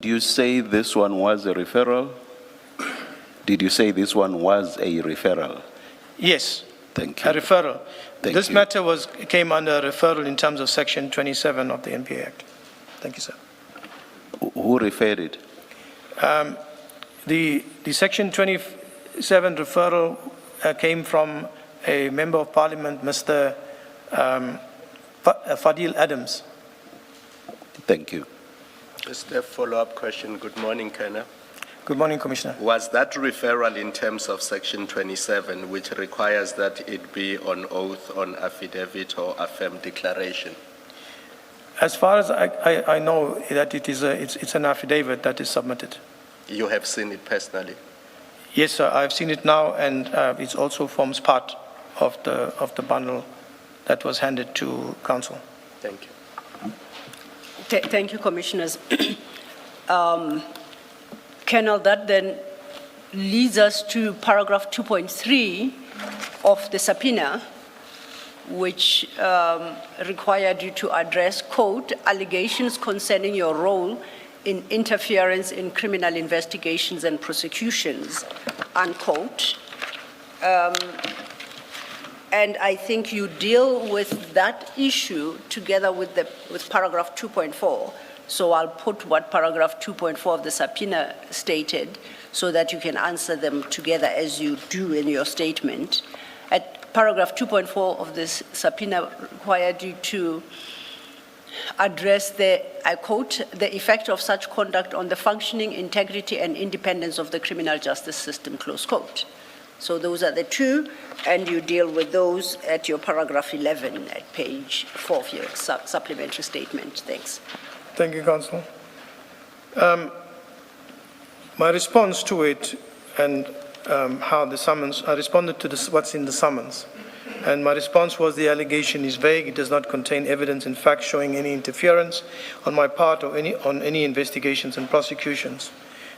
Did you say this one was a referral? Did you say this one was a referral? Yes. Thank you. A referral. Thank This you. matter came under referral in terms of Section 27 of the NPA Act. Thank you, sir. Who referred it? The Section 27 referral came from a Member of Parliament, Mr. Fadil Adams. Thank you. Just a follow-up question. Good morning, Colonel. Good morning, Commissioner. Was that referral in terms of Section 27, which requires that it be on oath, on affidavit, or affirmed declaration? As far as I know, that it's an affidavit that is submitted. You have seen it personally? Yes, sir. I've seen it now, and it also forms part of the bundle that was handed to Council. Thank you. Thank you, Commissioners. Colonel, that then leads us to paragraph 2.3 of the subpoena, which required you to address, quote, allegations concerning your role in interference in criminal investigations and prosecutions, unquote. And I think you deal with that issue together with paragraph 2.4. So I'll put what paragraph 2.4 of the subpoena stated so that you can answer them together as you do in your statement. At paragraph 2.4 of this subpoena required you to address the, I quote, the effect of such conduct on the functioning, integrity, and independence of the criminal justice system, close quote. So those are the two, and you deal with those at your paragraph 11 at page 4 of your supplementary statement. Thanks. Thank you, Council. My response to it and how the summons, I responded to what's in the summons. And my response was the allegation is vague. It does not contain evidence in fact showing any interference on my part or on any investigations and prosecutions.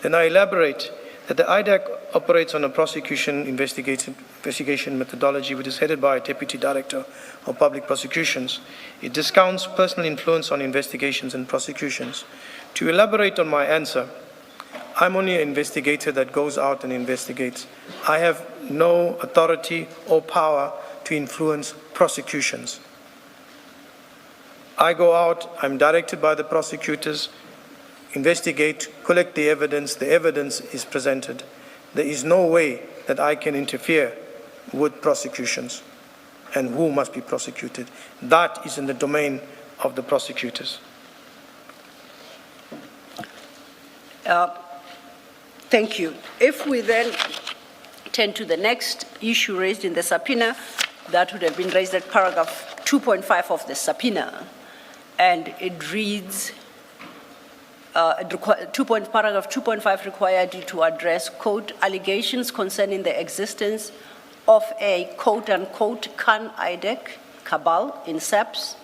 Then I elaborate that the IDAC operates on a prosecution investigation methodology which is headed by a Deputy Director of Public Prosecutions. It discounts personal influence on investigations and prosecutions. To elaborate on my answer, I'm only an investigator that goes out and investigates. I have no authority or power to influence prosecutions. I go out, I'm directed by the prosecutors, investigate, collect the evidence is presented. There is no way that I can interfere with prosecutions and who must be prosecuted. That is in the domain of the prosecutors. Thank you. If we then turn to the next issue raised in the subpoena, that would have been raised at paragraph 2.5 of the subpoena, and it reads, paragraph 2.5 required you to address, quote, allegations concerning the existence of a quote-unquote IDAC cabal in SAPS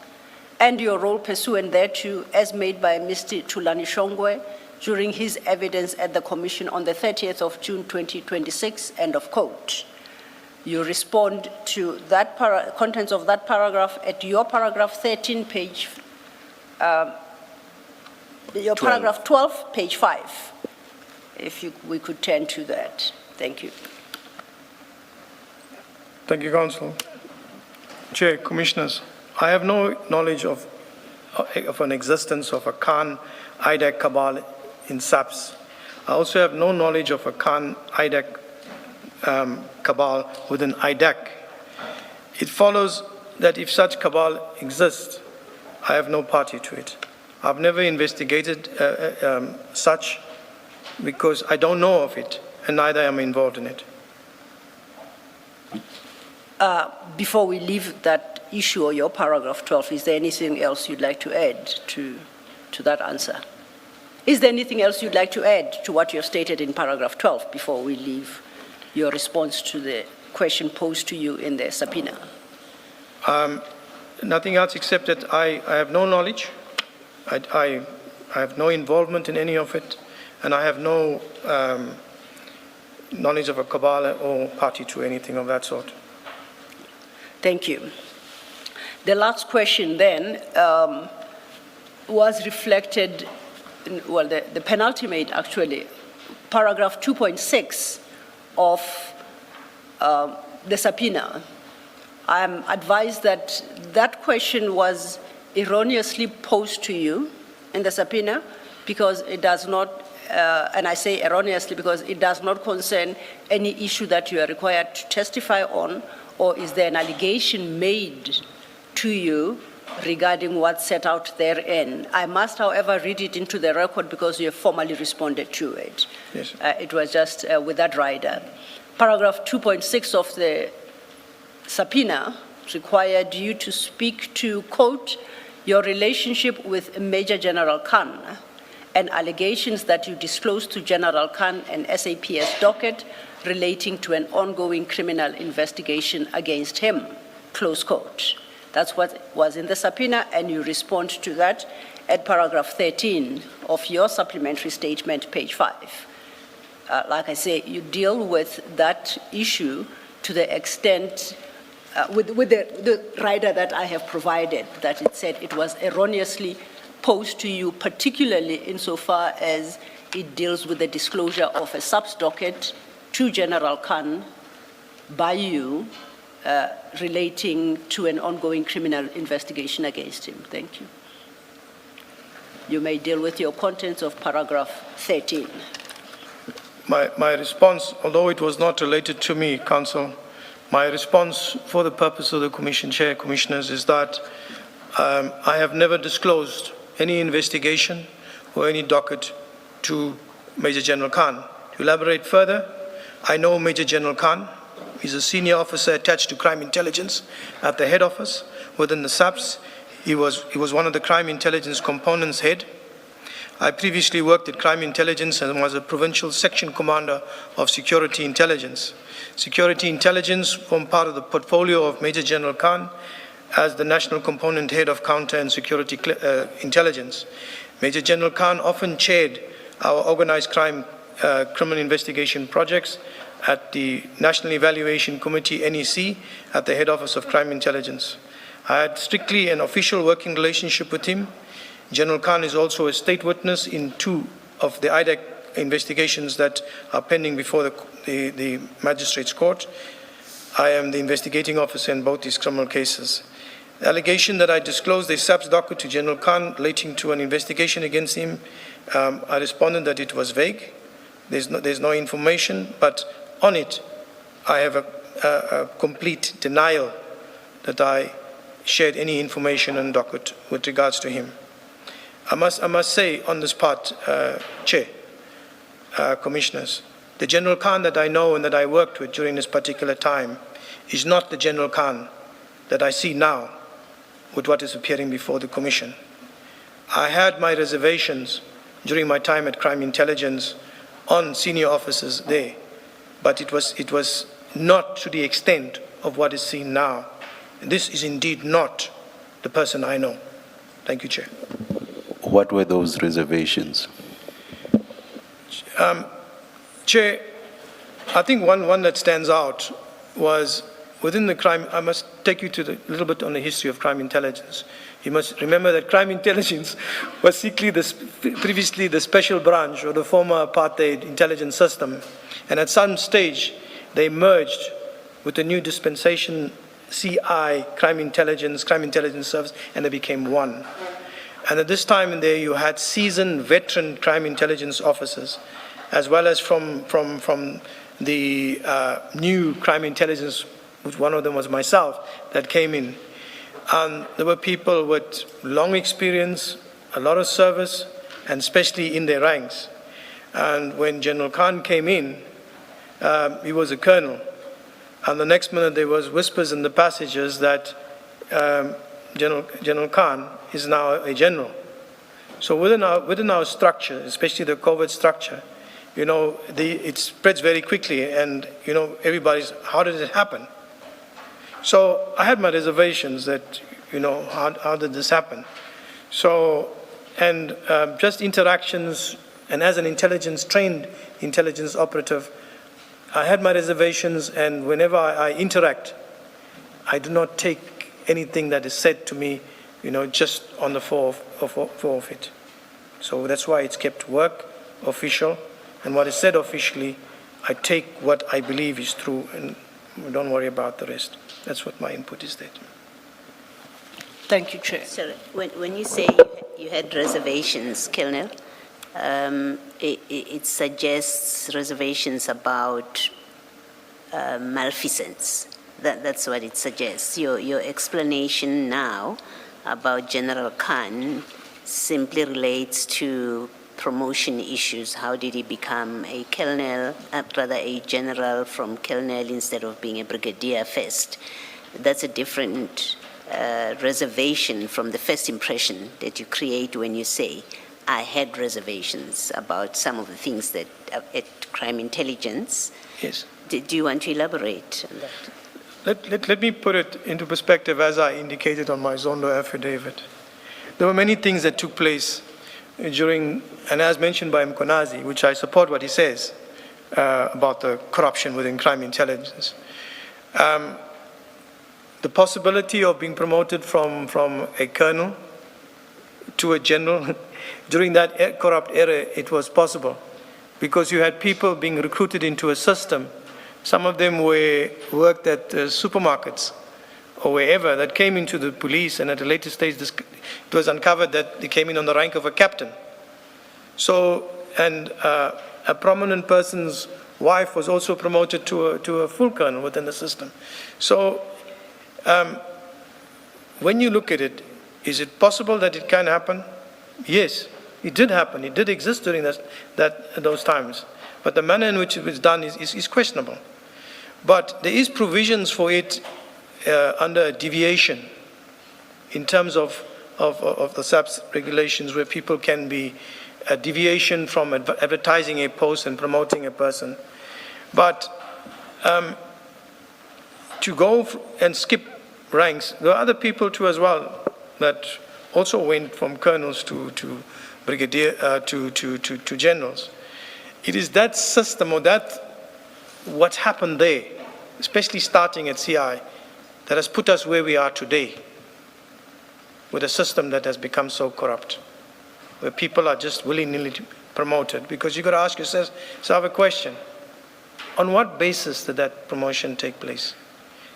and your role pursuant thereto as made by Mr. Tulani Shongwe during his evidence at the Commission on the 30th of June 2026, end of quote. You respond to that contents of that paragraph at your paragraph 13, page your 12. Paragraph 12, page 5. If we could turn to that. Thank you. Thank you, Council. Chair, Commissioners, I have no knowledge of an existence of a IDAC cabal in SAPS. I also have no knowledge of a IDAC cabal within IDAC. It follows that if such cabal exists, I have no party to it. I've never investigated such because I don't know of it, and neither am I involved in it. Before we leave that issue or your paragraph 12, is there anything else you'd like to add to that answer? Is there anything else you'd like to add to what you have stated in paragraph 12 before we leave your response to the question posed to you in the subpoena? Nothing else except that I have no knowledge. I have no involvement in any of it, and I have no knowledge of a cabal or party to anything of that sort. Thank you. The last question then was reflected well, the penultimate, actually, paragraph 2.6 of the subpoena. I'm advised that that question was erroneously posed to you in the subpoena because it does not, and I say erroneously because it does not concern any issue that you are required to testify on, or is there an allegation made to you regarding what's set out therein. I must, however, read it into the record because you have formally responded to it. Yes. It was just with that rider. Paragraph 2.6 of the subpoena required you to speak to, quote, your relationship with Major General Khan and allegations that you disclosed to General Khan and SAPS docket relating to an ongoing criminal investigation against him, close quote. That's what was in the subpoena, and you respond to that at paragraph 13 of your supplementary statement, page 5. Like I say, you deal with that issue to the extent, with the rider that I have provided, that it said it was erroneously posed to you, particularly insofar as it deals with the disclosure of a subs-docket to General Khan by you, relating to an ongoing criminal investigation against him. Thank you. You may deal with your contents of paragraph 13. My response, although it was not related to me, Counsel, my response for the purpose of the Commission Chair, Commissioners, is that I have never disclosed any investigation or any docket to Major General Khan. To elaborate further, I know Major General Khan. He's a senior officer attached to crime intelligence at the head office within the SAPS. He was one of the crime intelligence components head. I previously worked at crime intelligence and was a provincial section commander of security intelligence. Security intelligence formed part of the portfolio of Major General Khan as the national component head of counter and security intelligence. Major General Khan often chaired our organized crime criminal investigation projects at the National Evaluation Committee, NEC, at the head office of crime intelligence. I had strictly an official working relationship with him. General Khan is also a state witness in 2 of the IDAC investigations that are pending before the Magistrates Court. I am the investigating officer in both these criminal cases. The allegation that I disclosed a SAPS docket to General Khan relating to an investigation against him, I responded that it was vague. There's no information, but on it, I have a complete denial that I shared any information on docket with regards to him. I must say on this part, Chair, Commissioners, the General Khan that I know and that I worked with during this particular time is not the General Khan that I see now with what is appearing before the Commission. I had my reservations during my time at crime intelligence on senior officers there, but it was not to the extent of what is seen now. This is indeed not the person I know. Thank you, Chair. What were those reservations? Chair, I think one that stands out was within the crime. I must take you to a little bit on the history of crime intelligence. You must remember that crime intelligence was previously the special branch or the former apartheid intelligence system. And at some stage, they merged with the new dispensation CI, crime intelligence service, and they became one. And at this time in there, you had seasoned veteran crime intelligence officers, as well as from the new crime intelligence, which one of them was myself, that came in. And there were people with long experience, a lot of service, and especially in their ranks. And when General Khan came in, he was a colonel. And the next minute there was whispers in the passages that General Khan is now a general. So within our structure, especially the covert structure, it spreads very quickly, and everybody's, how did it happen? So I had my reservations that, how did this happen? So, and just interactions, and as an trained intelligence operative, I had my reservations, and whenever I interact, I do not take anything that is said to me, just on the floor of it. So that's why it's kept work official, and what is said officially, I take what I believe is true, and don't worry about the rest. That's what my input is there. Thank you, Chair. So when you say you had reservations, Colonel, it suggests reservations about malfeasance. That's what it suggests. Your explanation now about General Khan simply relates to promotion issues. How did he become a colonel, rather a general from colonel instead of being a brigadier first? That's a different reservation from the first impression that you create when you say, I had reservations about some of the things that at crime intelligence. Yes. Do you want to elaborate on that? Let me put it into perspective as I indicated on my Zondo affidavit. There were many things that took place during, and as mentioned by Mkonazi, which I support what he says about the corruption within crime intelligence. The possibility of being promoted from a colonel to a general, during that corrupt era, it was possible because you had people being recruited into a system. Some of them worked at supermarkets or wherever that came into the police, and at a later stage it was uncovered that they came in on the rank of a captain. So, and a prominent person's wife was also promoted to a full colonel within the system. So, when you look at it, is it possible that it can happen? Yes, it did happen. It did exist during those times. But the manner in which it was done is questionable. But there is provisions for it under deviation in terms of the SAPS regulations, where people can be a deviation from advertising a post and promoting a person. But to go and skip ranks, there are other people too as well that also went from colonels to brigadier to generals. It is that system or what's happened there, especially starting at CI, that has put us where we are today, with a system that has become so corrupt, where people are just willy-nilly promoted. Because you've got to ask yourself, so I have a question. On what basis did that promotion take place?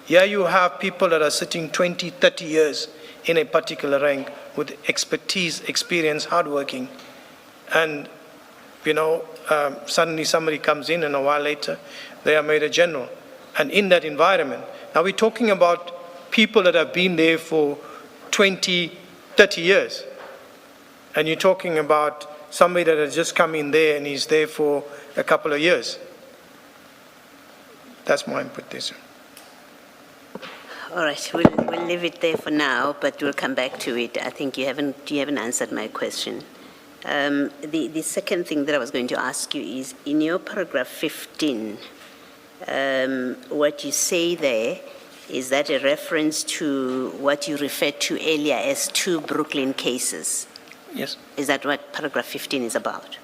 Here you have people that are sitting 20, 30 years in a particular rank with expertise, experience, hardworking, and suddenly somebody comes in and a while later they are made a general. And in that environment, now we're talking about people that have been there for 20, 30 years. And you're talking about somebody that has just come in there and he's there for a couple of years. That's my input there, sir. All right, we'll leave it there for now, but we'll come back to it. I think you haven't answered my question. The second thing that I was going to ask you is, in your paragraph 15, what you say there, is that a reference to what you referred to earlier as 2 Brooklyn cases? Yes. Is that what paragraph 15 is about?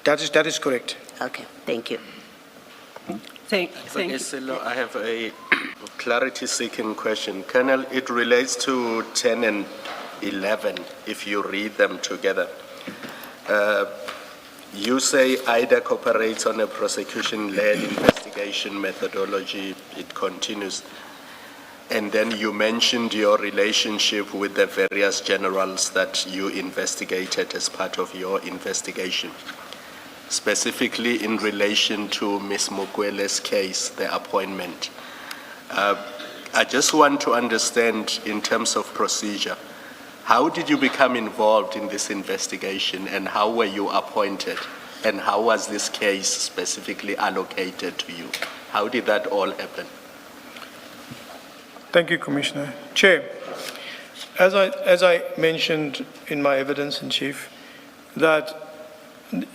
That is correct. Okay, thank you. Thank you. Silo, I have a clarity-seeking question. Colonel, it relates to 10 and 11, if you read them together. You say IDAC operates on a prosecution-led investigation methodology. It continues. And then you mentioned your relationship with the various generals that you investigated as part of your investigation, specifically in relation to Ms. Mukwele's case, the appointment. I just want to understand, in terms of procedure, how did you become involved in this investigation, and how were you appointed, and how was this case specifically allocated to you? How did that all happen? Thank you, Commissioner. Chair, as I mentioned in my evidence in chief, that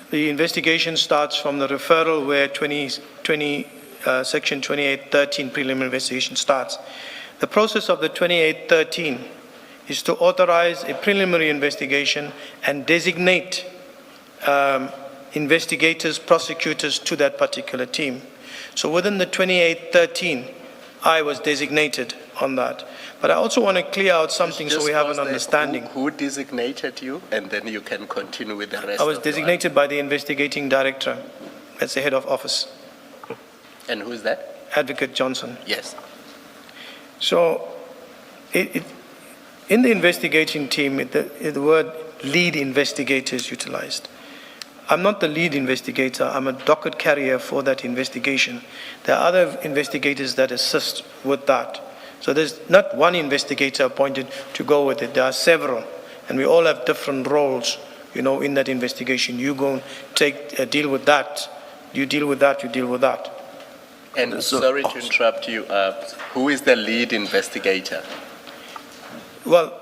the investigation starts from the referral where Section 2813 preliminary investigation starts. The process of the 2813 is to authorize a preliminary investigation and designate investigators, prosecutors to that particular team. So within the 2813, I was designated on that. But I also want to clear out something so Just we have an pause there. understanding. Who designated you? And then you can continue with the rest. I was of the designated by the investigating director as the head of office, one. And who is that? Advocate Johnson. Yes. So in the investigating team, the word lead investigator is utilized. I'm not the lead investigator. I'm a docket carrier for that investigation. There are other investigators that assist with that. So there's not one investigator appointed to go with it. There are several, and we all have different roles, in that investigation. You go and deal with that. You deal with that. You deal with that. And sorry to interrupt you. Who is the lead investigator? Well,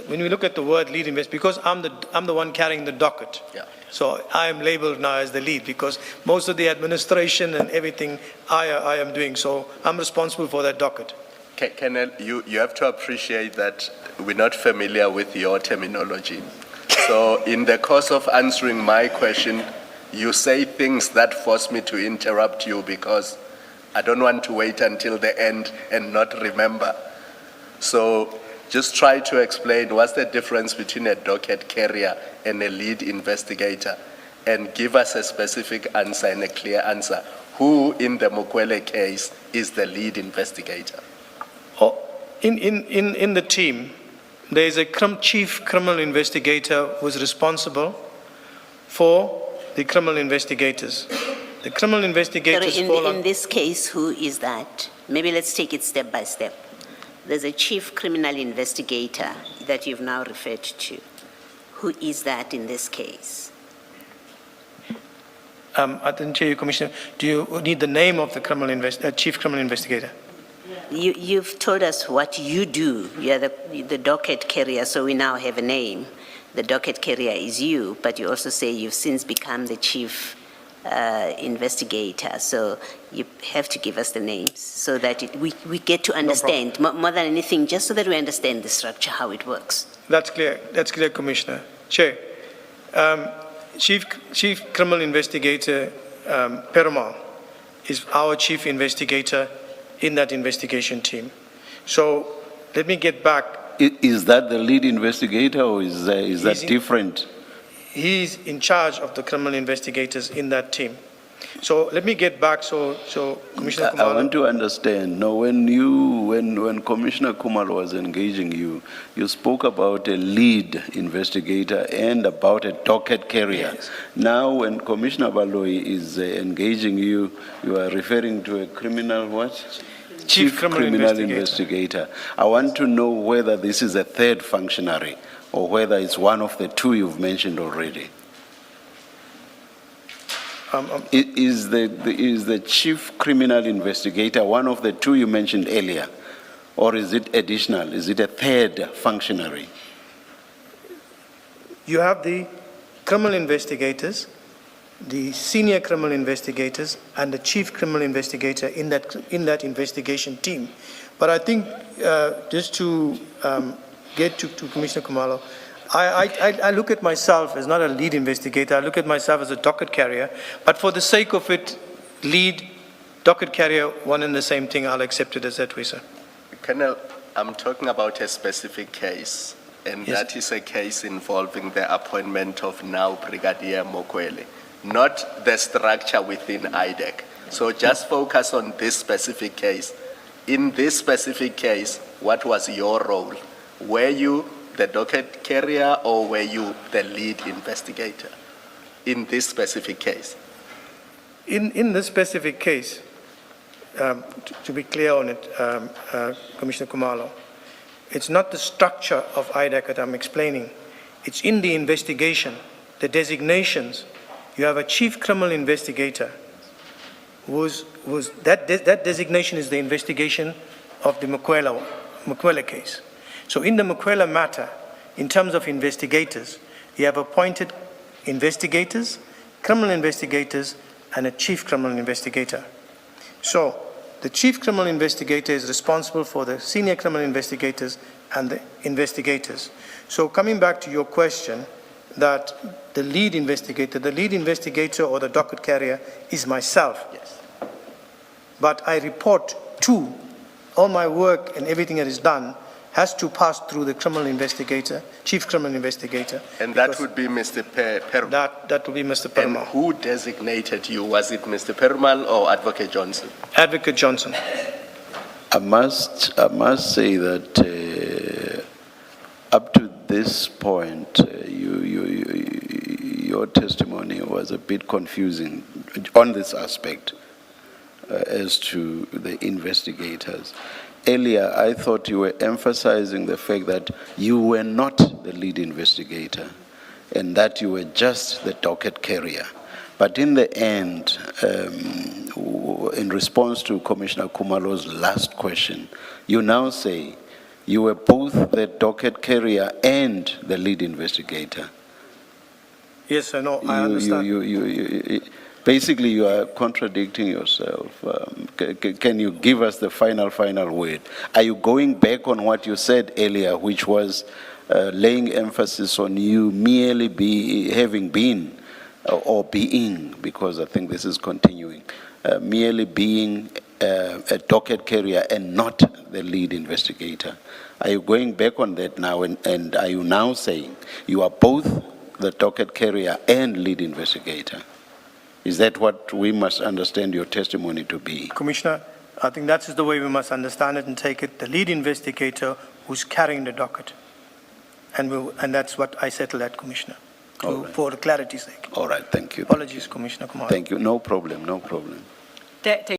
when we look at the word lead investigator, because I'm the one carrying the docket. Yeah. So I am labeled now as the lead because most of the administration and everything I am doing. So I'm responsible for that docket. Colonel, you have to appreciate that we're not familiar with your terminology. So in the course of answering my question, you say things that force me to interrupt you because I don't want to wait until the end and not remember. So just try to explain what's the difference between a docket carrier and a lead investigator, and give us a specific answer and a clear answer. Who in the Mokwele case is the lead investigator? Oh, in the team, there is a chief criminal investigator who is responsible for the criminal investigators. The criminal investigators in this case, who is that? Maybe let's take it step by step. There's a chief criminal investigator that you've now referred to. Who is that in this case? I didn't hear you, Commissioner. Do you need the name of the chief criminal investigator? You've told us what you do. You're the docket carrier, so we now have a name. The docket carrier is you, but you also say you've since become the chief investigator. So you have to give us the names so that we get to understand, more than anything, just so that we understand the structure, how it works. That's clear. That's clear, Commissioner. Chair, Chief Criminal Investigator Perumal is our chief investigator in that investigation team. So let me get back. Is that the lead investigator, or is that different? He's in charge of the criminal investigators in that team. So let me get back. So Commissioner Kumalo. I want to understand. Now, when Commissioner Kumalo was engaging you, you spoke about a lead investigator and about a docket carrier. Yes. Now, when Commissioner Baloyi is engaging you, you are referring to a criminal what? Chief criminal investigator. I want to know whether this is a third functionary or whether it's one of the two you've mentioned already. Is the chief criminal investigator one of the two you mentioned earlier, or is it additional? Is it a third functionary? You have the criminal investigators, the senior criminal investigators, and the chief criminal investigator in that investigation team. But I think just to get to Commissioner Kumalo, I look at myself as not a lead investigator. I look at myself as a docket carrier. But for the sake of it, lead, docket carrier, one and the same thing. I'll accept it as that way, sir. Colonel, I'm talking about a specific case, and Yes. that is a case involving the appointment of now Brigadier Mokwele, not the structure within IDAC. So just focus on this specific case. In this specific case, what was your role? Were you the docket carrier or were you the lead investigator in this specific case? In this specific case, to be clear on it, Commissioner Kumalo, it's not the structure of IDAC that I'm explaining. It's in the investigation, the designations. You have a chief criminal investigator that designation is the investigation of the Mokwele case. So in the Mokwele matter, in terms of investigators, you have appointed investigators, criminal investigators, and a chief criminal investigator. So the chief criminal investigator is responsible for the senior criminal investigators and the investigators. So coming back to your question, that the lead investigator or the docket carrier is myself. Yes. But I report to all my work and everything that is done has to pass through the criminal investigator, chief criminal investigator. And that because would be Mr. Perumal. That will be Mr. And Perumal. who designated you? Was it Mr. Perumal or Advocate Johnson? Advocate Johnson. I must say that up to this point, your testimony was a bit confusing on this aspect as to the investigators. Earlier, I thought you were emphasizing the fact that you were not the lead investigator and that you were just the docket carrier. But in the end, in response to Commissioner Kumalo's last question, you now say you were both the docket carrier and the lead investigator. Yes, I know, I understand. Basically, you are contradicting yourself. Can you give us the final word? Are you going back on what you said earlier, which was laying emphasis on you merely having been or being, because I think this is continuing, merely being a docket carrier and not the lead investigator? Are you going back on that now, and are you now saying you are both the docket carrier and lead investigator? Is that what we must understand your testimony to be? Commissioner, I think that is the way we must understand it and take it. The lead investigator who's carrying the docket. And that's what I settled at, Commissioner, for clarity's sake. All right, thank you. Apologies, Commissioner Kumar. Thank you. No problem.